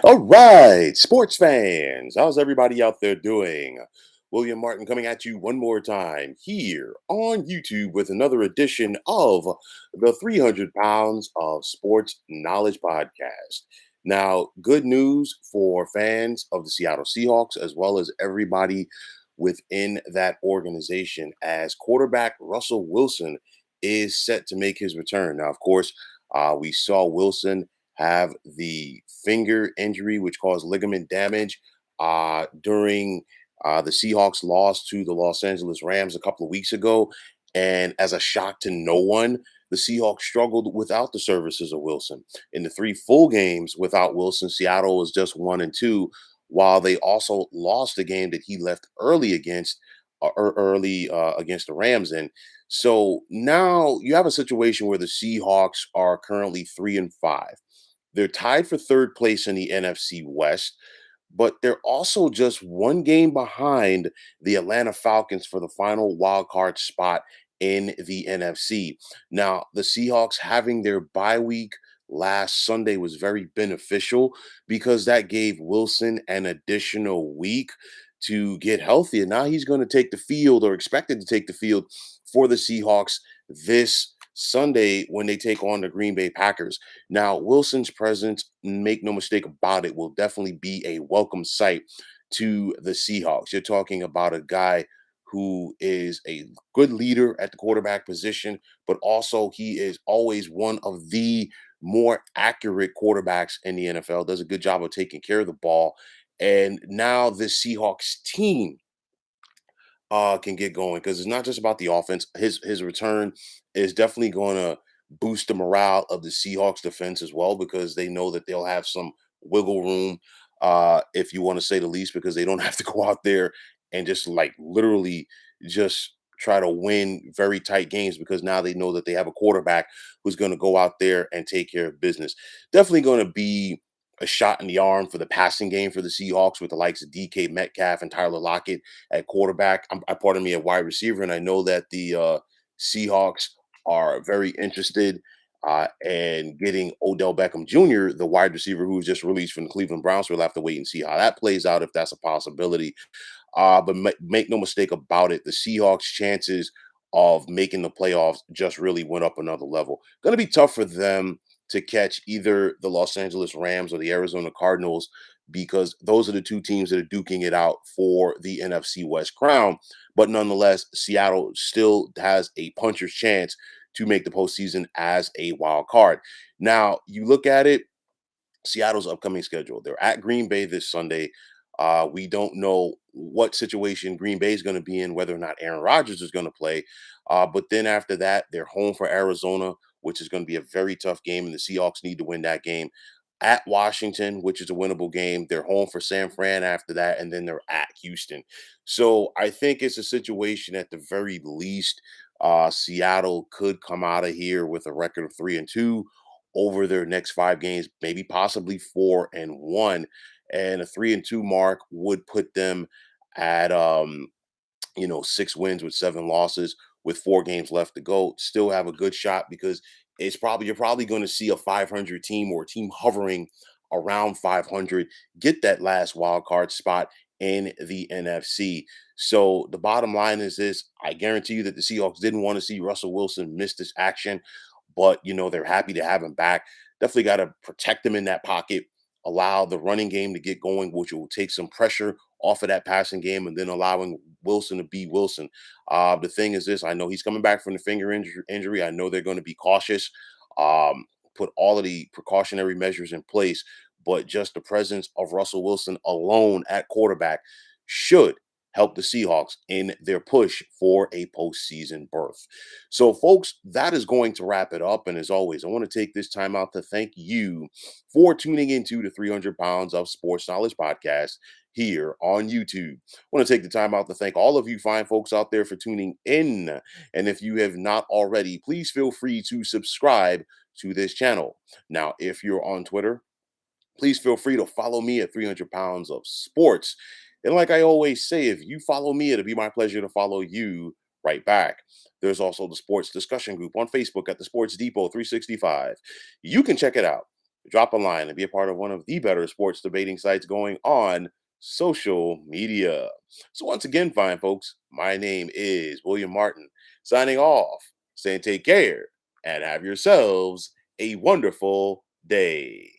All right, sports fans, how's everybody out there doing? William Martin coming at you one more time here on YouTube with another edition of the 300 Pounds of Sports Knowledge Podcast. Now, good news for fans of the Seattle Seahawks as well as everybody within that organization, as quarterback Russell Wilson is set to make his return. Now, of course, we saw Wilson have the finger injury, which caused ligament damage during the Seahawks loss to the Los Angeles Rams a couple of weeks ago. And as a shock to no one, the Seahawks struggled without the services of Wilson. In the three full games without Wilson, Seattle was just 1-2, while they also lost a game that he left early against the Rams. And so now you have a situation where the Seahawks are currently 3-5. They're tied for third place in the NFC West, but they're also just one game behind the Atlanta Falcons for the final wild card spot in the NFC. Now, the Seahawks having their bye week last Sunday was very beneficial because that gave Wilson an additional week to get healthy. And now he's going to take the field, or expected to take the field, for the Seahawks this Sunday when they take on the Green Bay Packers. Now, Wilson's presence, make no mistake about it, will definitely be a welcome sight to the Seahawks. You're talking about a guy who is a good leader at the quarterback position, but also he is always one of the more accurate quarterbacks in the NFL, does a good job of taking care of the ball. And now this Seahawks team can get going, because it's not just about the offense. His return is definitely going to boost the morale of the Seahawks defense as well, because they know that they'll have some wiggle room, if you want to say the least, because they don't have to go out there and just like literally just try to win very tight games, because now they know that they have a quarterback who's going to go out there and take care of business. Definitely going to be a shot in the arm for the passing game for the Seahawks, with the likes of DK Metcalf and Tyler Lockett at quarterback. Pardon me, at wide receiver. And I know that the Seahawks are very interested in getting Odell Beckham Jr., the wide receiver who was just released from the Cleveland Browns. So we'll have to wait and see how that plays out, if that's a possibility. But make no mistake about it, the Seahawks' chances of making the playoffs just really went up another level. Going to be tough for them to catch either the Los Angeles Rams or the Arizona Cardinals, because those are the two teams that are duking it out for the NFC West crown. But nonetheless, Seattle still has a puncher's chance to make the postseason as a wild card. Now, you look at it, Seattle's upcoming schedule. They're at Green Bay this Sunday. We don't know what situation Green Bay is going to be in, whether or not Aaron Rodgers is going to play. But then after that, they're home for Arizona, which is going to be a very tough game, and the Seahawks need to win that game. At Washington, which is a winnable game. They're home for San Fran after that, and then they're at Houston. So I think it's a situation, at the very least, Seattle could come out of here with a record of 3-2 over their next five games, maybe possibly 4-1. And a 3-2 mark would put them at 6 wins with 7 losses, with 4 games left to go. Still have a good shot, because you're probably going to see a 500 team, or a team hovering around 500, get that last wild card spot in the NFC. So the bottom line is this: I guarantee you that the Seahawks didn't want to see Russell Wilson miss this action, but they're happy to have him back. Definitely got to protect him in that pocket, allow the running game to get going, which will take some pressure off of that passing game, and then allowing Wilson to be Wilson. The thing is this: I know he's coming back from the finger injury. I know they're going to be cautious, put all of the precautionary measures in place, but just the presence of Russell Wilson alone at quarterback should help the Seahawks in their push for a postseason berth. So, folks, that is going to wrap it up. And as always, I want to take this time out to thank you for tuning into the 300 Pounds of Sports Knowledge podcast here on YouTube. I want to take the time out to thank all of you fine folks out there for tuning in. And if you have not already, please feel free to subscribe to this channel. Now, if you're on Twitter, please feel free to follow me at 300 Pounds of Sports. And like I always say, if you follow me, it'll be my pleasure to follow you right back. There's also the sports discussion group on Facebook at the Sports Depot 365. You can check it out Drop a line and be a part of one of the better sports debating sites going on social media. So, once again, fine folks, my name is William Martin, signing off, saying take care and have yourselves a wonderful day.